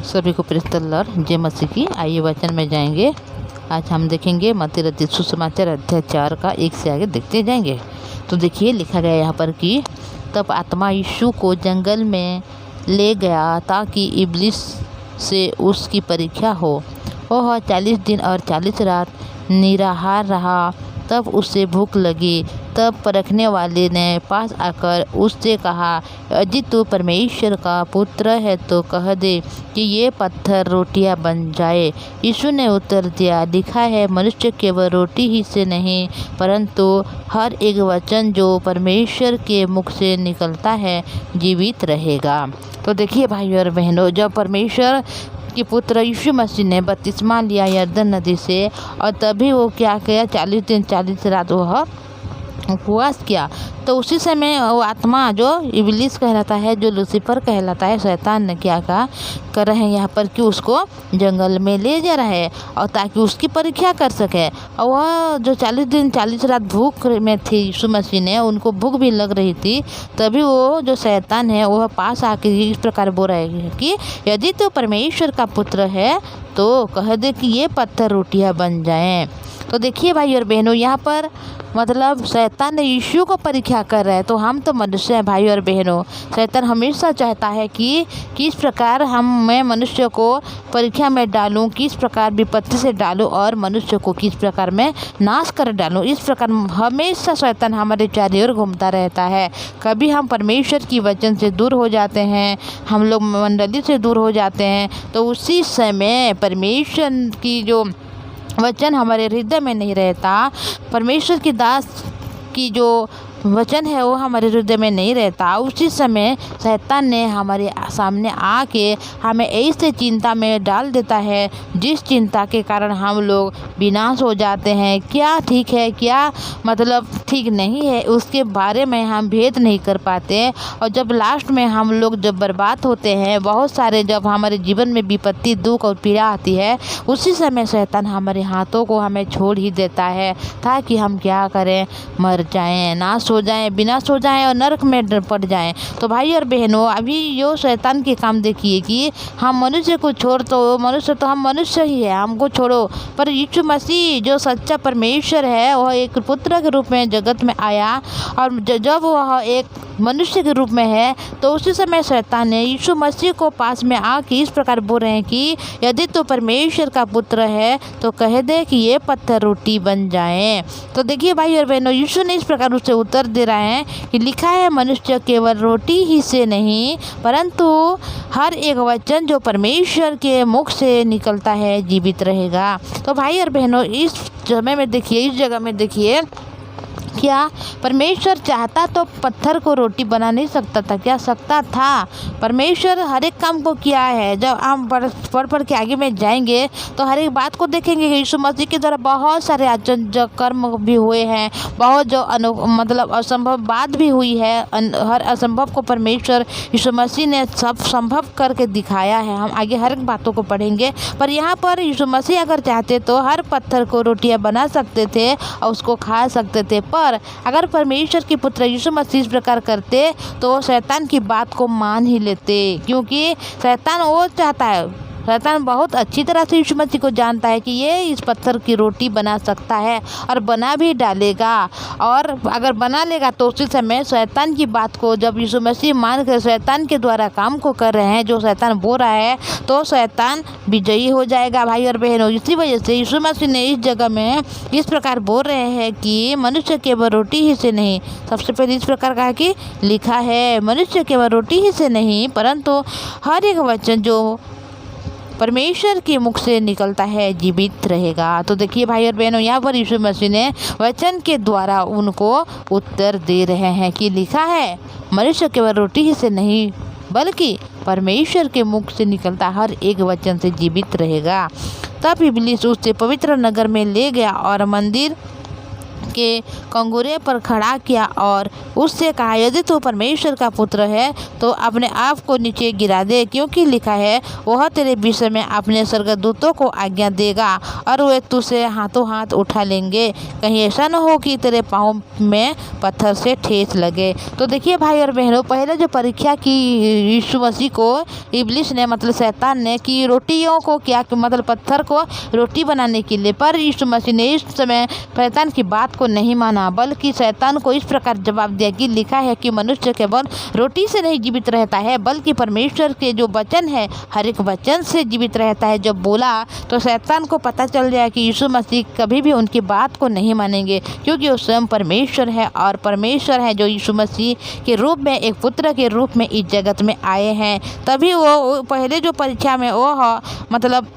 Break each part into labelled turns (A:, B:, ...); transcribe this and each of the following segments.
A: सभी को praise the Lord, जय मसीह की। आइए वचन में जाएंगे। आज हम देखेंगे मत्ती रचित सुसमाचार अध्याय 4 का 1 से आगे देखते जाएंगे। तो देखिए लिखा गया यहाँ पर कि तब आत्मा यीशु को जंगल में ले गया ताकि इब्लिस से उसकी परीक्षा हो। वह 40 दिन और 40 रात निराहार रहा। तब उसे भूख लगी। तब परखने वाले ने पास आकर उससे कहा, यदि तू परमेश्वर का पुत्र है तो कह दे कि ये पत्थर रोटियां बन जाए। यीशु ने उत्तर दिया, लिखा है, मनुष्य केवल रोटी ही से नहीं परंतु हर एक वचन जो परमेश्वर के मुख से निकलता है जीवित रहेगा। तो देखिए भाइयों और बहनों, जब परमेश्वर कि पुत्र यीशु मसीह ने बपतिस्मा लिया यरदन नदी से, और तभी वो क्या किया, 40 दिन 40 रात वह उपवास किया। तो उसी समय वो आत्मा जो इब्लिस कहलाता है, जो लूसीफर कहलाता है, शैतान ने क्या कहा कर रहे हैं यहाँ पर कि उसको जंगल में ले जा रहा है और ताकि उसकी परीक्षा कर सके। और वह जो 40 दिन 40 रात भूख में थी यीशु मसीह ने, उनको भूख भी लग रही थी। तभी वो जो शैतान है वह पास आके इस प्रकार बोल रहा है कि यदि तो परमेश्वर का पुत्र है तो कह दे कि ये पत्थर रोटियां बन जाएं। तो देखिए भाई और बहनों, यहाँ पर मतलब शैतान ने यीशु को परीक्षा कर रहा है। तो हम तो मनुष्य हैं भाई और बहनों। शैतान हमेशा चाहता है कि किस प्रकार मैं मनुष्य को परीक्षा में डालूं, किस प्रकार विपत्ति से डालूं और मनुष्य को किस प्रकार मैं नाश कर डालूं। इस प्रकार हमेशा शैतान हमारे चारों ओर घूमता रहता है। कभी हम परमेश्वर की वचन से दूर हो जाते हैं, हम लोग मंडली से दूर हो जाते हैं, तो उसी समय परमेश्वर की जो वचन हमारे हृदय में नहीं रहता, परमेश्वर की दास की जो वचन है वो हमारे हृदय में नहीं रहता, उसी समय शैतान ने हमारे सामने आके हमें ऐसे चिंता में डाल देता है जिस चिंता के कारण हम लोग विनाश हो जाते हैं। क्या ठीक है, क्या मतलब ठीक नहीं है, उसके बारे में हम भेद नहीं कर पाते। और जब लास्ट में हम लोग जब बर्बाद होते हैं, बहुत सारे जब हमारे जीवन में विपत्ति, दुख और पीड़ा आती है, उसी समय शैतान हमारे हाथों को हमें छोड़ ही देता है ताकि हम क्या करें, मर जाएं, नाश हो जाएं, विनाश हो जाएं और नरक में पड़ जाएं। तो भाई और बहनों, अभी यो शैतान के काम देखिए कि हम मनुष्य को छोड़, तो मनुष्य तो हम मनुष्य ही है, हमको छोड़ो। पर यीशु मसीह जो सच्चा परमेश्वर है वह एक पुत्र के रूप में जगत में आया, और जब वह एक मनुष्य के रूप में है तो उसी समय शैतान ने यीशु मसीह को पास में आके इस प्रकार बोल रहे हैं कि यदि तो परमेश्वर का पुत्र है तो कह दे कि ये पत्थर रोटी बन जाएं। तो देखिए भाई और बहनों, यीशु ने इस प्रकार उसे उत्तर दे रहा है कि लिखा है, मनुष्य केवल रोटी ही से नहीं परंतु हर एक वचन जो परमेश्वर के मुख से निकलता है जीवित रहेगा। तो भाई और बहनों, इस समय में देखिए, इस जगह में देखिए, क्या परमेश्वर चाहता तो पत्थर को रोटी बना नहीं सकता था? क्या सकता था? परमेश्वर हर एक काम को किया है। जब हम पढ़ के आगे में जाएंगे तो हर एक बात को देखेंगे कि यीशु मसीह के द्वारा बहुत सारे आश्चर्य कर्म भी हुए हैं, बहुत जो मतलब असंभव बात भी हुई है। हर असंभव को परमेश्वर यीशु मसीह ने सब संभव करके दिखाया है। हम आगे हर एक बातों को पढ़ेंगे, पर यहाँ पर यीशु मसीह अगर चाहते तो हर पत्थर को रोटियां बना सकते थे और उसको खा सकते थे। पर अगर परमेश्वर के पुत्र यीशु मसीह इस प्रकार करते तो शैतान की बात को मान ही लेते, क्योंकि शैतान वो चाहता है, शैतान बहुत अच्छी तरह से यीशु मसीह को जानता है कि ये इस पत्थर की रोटी बना सकता है और बना भी डालेगा। और अगर बना लेगा तो उसी समय शैतान की बात को जब यीशु मसीह मान कर शैतान के द्वारा काम को कर रहे हैं, जो शैतान बोल रहा है, तो शैतान विजयी हो जाएगा भाई और बहनों। इसी वजह से यीशु मसीह ने इस जगह में इस प्रकार बोल रहे हैं कि मनुष्य केवल रोटी ही से नहीं, सबसे पहले इस प्रकार कहा कि लिखा है, मनुष्य केवल रोटी ही से नहीं परंतु हर एक वचन जो परमेश्वर के मुख से निकलता है जीवित रहेगा। तो देखिए भाई और बहनों, यहाँ पर यीशु मसीह ने वचन के द्वारा उनको उत्तर दे रहे हैं कि लिखा है, मनुष्य केवल रोटी ही से नहीं बल्कि परमेश्वर के मुख से निकलता हर एक वचन से जीवित रहेगा। तब इब्लिस उससे पवित्र नगर में ले गया और मंदिर के कंगूरे पर खड़ा किया और उससे कहा, यदि तू परमेश्वर का पुत्र है तो अपने आप को नीचे गिरा दे, क्योंकि लिखा है, वह तेरे विषय में अपने स्वर्गदूतों को आज्ञा देगा और वे तुझे हाथों हाथ उठा लेंगे, कहीं ऐसा न हो कि तेरे पाँव में पत्थर से ठेस लगे। तो देखिए भाई और बहनों, पहले जो परीक्षा की यीशु मसीह को इब्लिस ने मतलब शैतान ने कि रोटियों को क्या मतलब पत्थर को रोटी बनाने के लिए, पर यीशु मसीह ने इस समय शैतान की बात को नहीं माना, बल्कि शैतान को इस प्रकार जवाब दिया कि लिखा है कि मनुष्य केवल रोटी से नहीं जीवित रहता है, बल्कि परमेश्वर के जो वचन है हर एक वचन से जीवित रहता है। जब बोला तो शैतान को पता चल गया कि यीशु मसीह कभी भी उनकी बात को नहीं मानेंगे, क्योंकि वो स्वयं परमेश्वर है और परमेश्वर है जो यीशु मसीह के रूप में एक पुत्र के रूप में इस जगत में आए हैं। तभी वो पहले जो परीक्षा में वो मतलब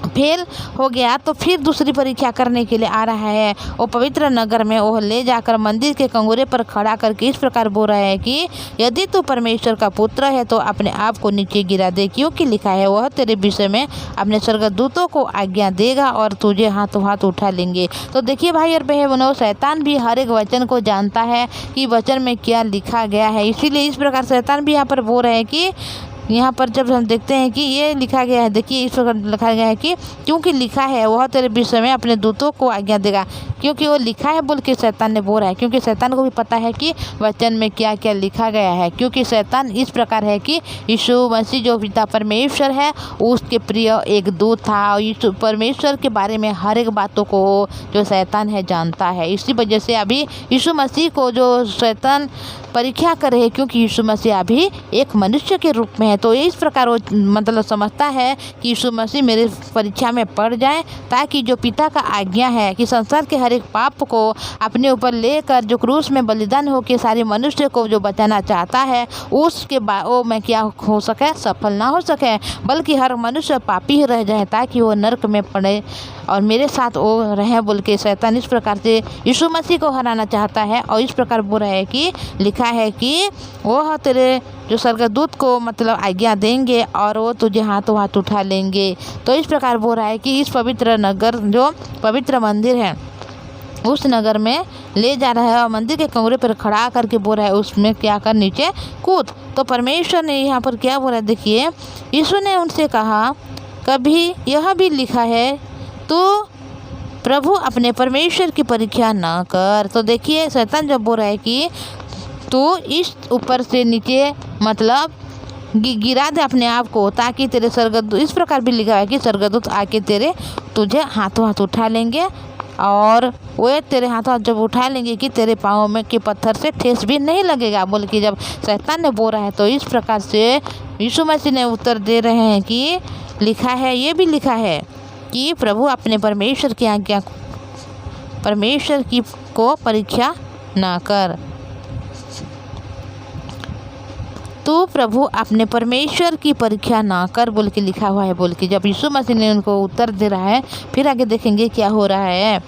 A: फेल हो गया, तो फिर दूसरी परीक्षा करने के लिए आ रहा है। वो पवित्र नगर में वो ले जाकर मंदिर के कंगूरे पर खड़ा करके इस प्रकार बोल रहा है कि यदि तू परमेश्वर का पुत्र है तो अपने आप को नीचे गिरा दे, क्योंकि लिखा है, वह तेरे विषय में अपने स्वर्गदूतों को आज्ञा देगा और तुझे हाथों हाथ उठा लेंगे। तो देखिए भाई और बहनों, शैतान भी हर एक वचन को जानता है कि वचन में क्या लिखा गया है, इसीलिए इस प्रकार शैतान भी यहाँ पर बोल रहे हैं कि यहाँ पर जब हम देखते हैं कि ये लिखा गया है, देखिए इस प्रकार लिखा गया है कि क्योंकि लिखा है, वह तेरे विषय में अपने दूतों को आज्ञा देगा, क्योंकि वो लिखा है बोल के शैतान ने बोल रहा है, क्योंकि शैतान को भी पता है कि वचन में क्या क्या लिखा गया है। क्योंकि शैतान इस प्रकार है कि यीशु मसीह जो पिता परमेश्वर है उसके प्रिय एक दूत था, और यीशु परमेश्वर के बारे में हर एक बातों को जो शैतान है जानता है। इसी वजह से अभी यीशु मसीह को जो शैतान परीक्षा कर रहे हैं, क्योंकि यीशु मसीह अभी एक मनुष्य के रूप में है, तो इस प्रकार वो मतलब समझता है कि यीशु मसीह मेरे परीक्षा में पड़ जाए, ताकि जो पिता का आज्ञा है कि संसार के हर एक पाप को अपने ऊपर लेकर जो क्रूस में बलिदान होकर सारे मनुष्य को जो बचाना चाहता है, उसके बाद वो मैं क्या हो सके, सफल ना हो सके, बल्कि हर मनुष्य पापी ही रह जाए, ताकि वो नरक में पड़े और मेरे साथ वो रहे बोल के शैतान इस प्रकार से यीशु मसीह को हराना चाहता है। और इस प्रकार बोल रहा है कि लिखा है कि वह तेरे जो स्वर्गदूत को मतलब आज्ञा देंगे और वो तुझे हाथों हाथ उठा लेंगे। तो इस प्रकार बोल रहा है कि इस पवित्र नगर जो पवित्र मंदिर है उस नगर में ले जा रहा है और मंदिर के कंगूरे पर खड़ा करके बोल रहा है उसमें क्या कर, नीचे कूद। तो परमेश्वर ने यहाँ पर क्या बोला, देखिए यीशु ने उनसे कहा, कभी यह भी लिखा है, तो प्रभु अपने परमेश्वर की परीक्षा ना कर। तो देखिए शैतान जब बोल रहा है कि तू इस ऊपर से नीचे मतलब गिरा दे अपने आप को, ताकि तेरे स्वर्गदूत, इस प्रकार भी लिखा है कि स्वर्गदूत आके तुझे हाथों हाथ उठा लेंगे और वे तेरे हाथों हाथ जब उठा लेंगे कि तेरे पाँव में के पत्थर से ठेस भी नहीं लगेगा बोल के जब शैतान ने बोल रहा है। तो इस प्रकार से यीशु मसीह ने उत्तर दे रहे हैं कि लिखा है, ये भी लिखा है कि प्रभु अपने परमेश्वर की आज्ञा परमेश्वर की को परीक्षा ना कर। तू प्रभु अपने परमेश्वर की परीक्षा ना कर बोल के लिखा हुआ है बोल के जब यीशु मसीह ने उनको उत्तर दे रहा है। फिर आगे देखेंगे क्या हो रहा है।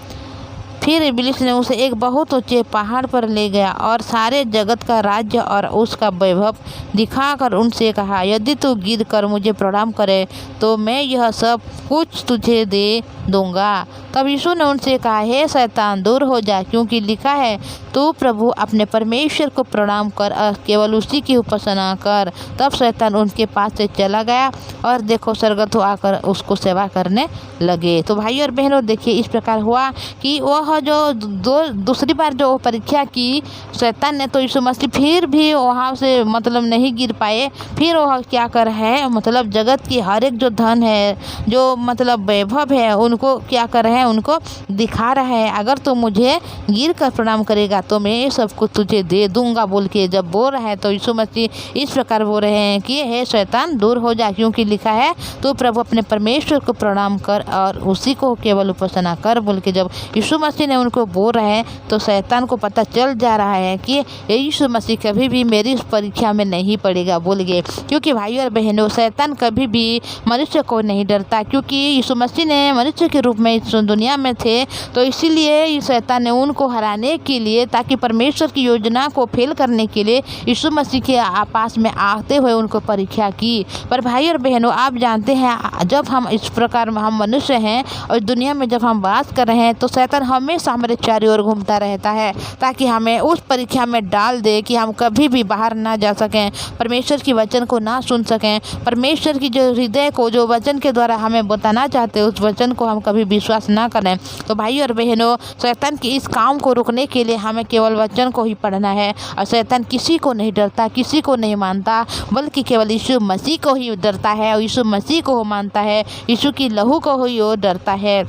A: फिर इब्लिस ने उसे एक बहुत ऊंचे पहाड़ पर ले गया और सारे जगत का राज्य और उसका वैभव दिखाकर उनसे कहा, यदि तू गिर कर मुझे प्रणाम करे तो मैं यह सब कुछ तुझे दे दूंगा। तब यीशु ने उनसे कहा, हे शैतान दूर हो जा, क्योंकि लिखा है, तू प्रभु अपने परमेश्वर को प्रणाम कर और केवल उसी की उपासना कर। तब शैतान उनके पास से चला गया और देखो स्वर्गदूत आकर उसको सेवा करने लगे। तो भाई और बहनों देखिए इस प्रकार हुआ कि वह जो दूसरी बार जो परीक्षा की शैतान ने, तो यीशु मसीह फिर भी वहाँ से मतलब नहीं गिर पाए। फिर वह क्या कर है मतलब जगत की हर एक जो धन है, जो मतलब वैभव है, उनको क्या कर रहे हैं, उनको दिखा रहा है। अगर तू मुझे गिर कर प्रणाम करेगा तो मैं ये सब कुछ तुझे दे दूंगा बोल के जब बोल रहा है। तो यीशु मसीह इस प्रकार बोल रहे हैं कि हे शैतान दूर हो जा, क्योंकि लिखा है, तू प्रभु अपने परमेश्वर को प्रणाम कर और उसी को केवल उपासना कर बोल के जब यीशु मसीह ने उनको बोल रहे हैं। तो शैतान को पता चल जा रहा है कि यीशु मसीह कभी भी मेरी परीक्षा में नहीं पड़ेगा बोल के, क्योंकि भाई और बहनों शैतान कभी भी मनुष्य को नहीं डरता, क्योंकि यीशु मसीह ने मनुष्य के रूप में इस दुनिया में थे। तो इसीलिए शैतान ने उनको हराने के लिए ताकि परमेश्वर की योजना को फेल करने के लिए यीशु मसीह के पास में आते हुए उनको परीक्षा की। पर भाई और बहनों, आप जानते हैं जब हम इस प्रकार हम मनुष्य हैं और दुनिया में जब हम वास कर रहे हैं तो शैतान हमेशा हमारे चारों ओर घूमता रहता है ताकि हमें उस परीक्षा में डाल दे कि हम कभी भी बाहर ना जा सकें, परमेश्वर की वचन को ना सुन सकें, परमेश्वर की जो हृदय को जो वचन के द्वारा हमें बताना चाहते हैं उस वचन को हम कभी विश्वास ना करें। तो भाई और बहनों, शैतान की इस काम को रोकने के लिए हमें केवल वचन को ही पढ़ना है। और शैतान किसी को नहीं डरता, किसी को नहीं मानता, बल्कि केवल यीशु मसीह को ही डरता है और यीशु मसीह को वो मानता है, यीशु की लहू को ही वो डरता है।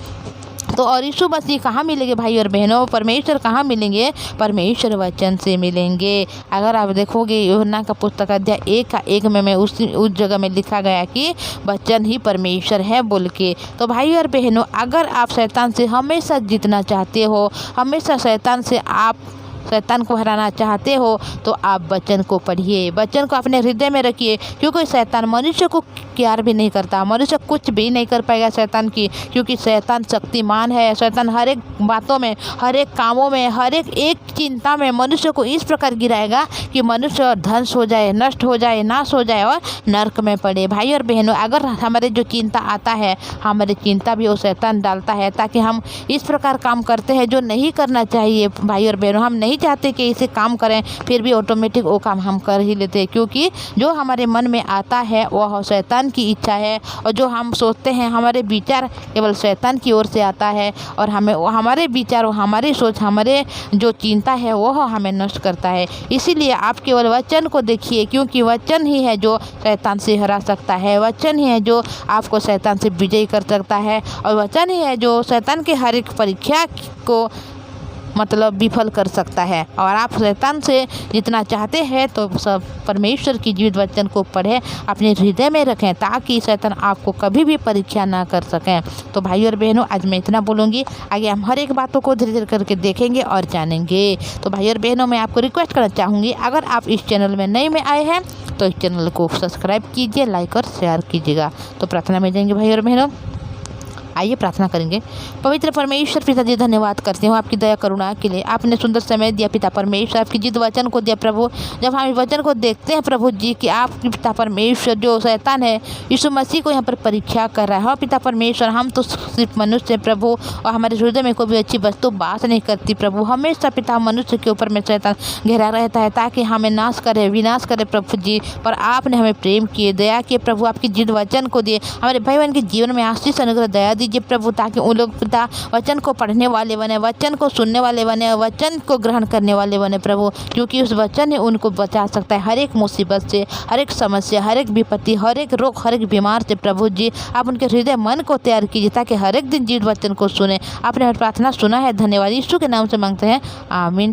A: तो और यीशु मसीह कहाँ मिलेंगे भाई और बहनों? परमेश्वर कहाँ मिलेंगे? परमेश्वर वचन से मिलेंगे। अगर आप देखोगे यूहन्ना का पुस्तक अध्याय 1 में उस जगह में लिखा गया कि वचन ही परमेश्वर है बोल के। तो भाई और बहनों, अगर आप शैतान से हमेशा जीतना चाहते हो, हमेशा शैतान को हराना चाहते हो, तो आप वचन को पढ़िए, वचन को अपने हृदय में रखिए, क्योंकि शैतान मनुष्य को प्यार भी नहीं करता, मनुष्य कुछ भी नहीं कर पाएगा शैतान की, क्योंकि शैतान शक्तिमान है। शैतान हर एक बातों में, हर एक कामों में, हर एक चिंता में मनुष्य को इस प्रकार गिराएगा कि मनुष्य ध्वंस हो जाए, नष्ट हो जाए, नाश हो जाए और नर्क में पड़े। भाई और बहनों, अगर हमारे जो चिंता आता है, हमारी चिंता भी वो शैतान डालता है ताकि हम इस प्रकार काम करते हैं जो नहीं करना चाहिए। भाई और बहनों, हम नहीं चाहते कि इसे काम करें, फिर भी ऑटोमेटिक वो काम हम कर ही लेते हैं, क्योंकि जो हमारे मन में आता है वह शैतान की इच्छा है, और जो हम सोचते हैं, हमारे विचार केवल शैतान की ओर से आता है, और हमारे विचार, हमारी सोच, हमारे जो चिंता है वह हमें नष्ट करता है। इसीलिए आप केवल वचन को देखिए, क्योंकि वचन ही है जो शैतान से हरा सकता है, वचन ही है जो आपको शैतान से विजयी कर सकता है, और वचन ही है जो शैतान के हर एक परीक्षा को विफल कर सकता है। और आप शैतान से जितना चाहते हैं तो सब परमेश्वर की जीवित वचन को पढ़ें, अपने हृदय में रखें, ताकि शैतान आपको कभी भी परीक्षा ना कर सकें। तो भाई और बहनों, आज मैं इतना बोलूँगी, आगे हम हर एक बातों को धीरे धीरे करके देखेंगे और जानेंगे। तो भाई और बहनों, मैं आपको रिक्वेस्ट करना चाहूँगी, अगर आप इस चैनल में नए में आए हैं तो इस चैनल को सब्सक्राइब कीजिए, लाइक और शेयर कीजिएगा। तो प्रार्थना में जाएंगे भाई और बहनों, आइए प्रार्थना करेंगे। पवित्र परमेश्वर पिताजी, धन्यवाद करते हूँ आपकी दया करुणा के लिए। आपने सुंदर समय दिया पिता परमेश्वर, आपकी जिद वचन को दिया प्रभु। जब हम इस वचन को देखते हैं प्रभु जी कि आपकी पिता परमेश्वर जो शैतान है यीशु मसीह को यहाँ पर परीक्षा कर रहा है। हाँ पिता परमेश्वर, हम तो सिर्फ मनुष्य प्रभु, और हमारे हृदय में कोई भी अच्छी वस्तु वास नहीं करती प्रभु। हमेशा पिता मनुष्य के ऊपर में शैतान घेरा रहता है ताकि हमें नाश करे, विनाश करे प्रभु जी। पर आपने हमें प्रेम किए, दया किए प्रभु, आपकी जिद वचन को दिए। हमारे भाई बहन के जीवन में आशीष अनुग्रह दया दीजिए प्रभु, ताकि उन लोग पिता वचन को पढ़ने वाले बने, वचन को सुनने वाले बने, वचन को ग्रहण करने वाले बने प्रभु, क्योंकि उस वचन ही उनको बचा सकता है हर एक मुसीबत से, हर एक समस्या, हर एक विपत्ति, हर एक रोग, हर एक बीमार से प्रभु जी। आप उनके हृदय मन को तैयार कीजिए ताकि हर एक दिन जीवित वचन को सुने। आपने प्रार्थना सुना है, धन्यवाद। यीशु के नाम से मांगते हैं, आमीन।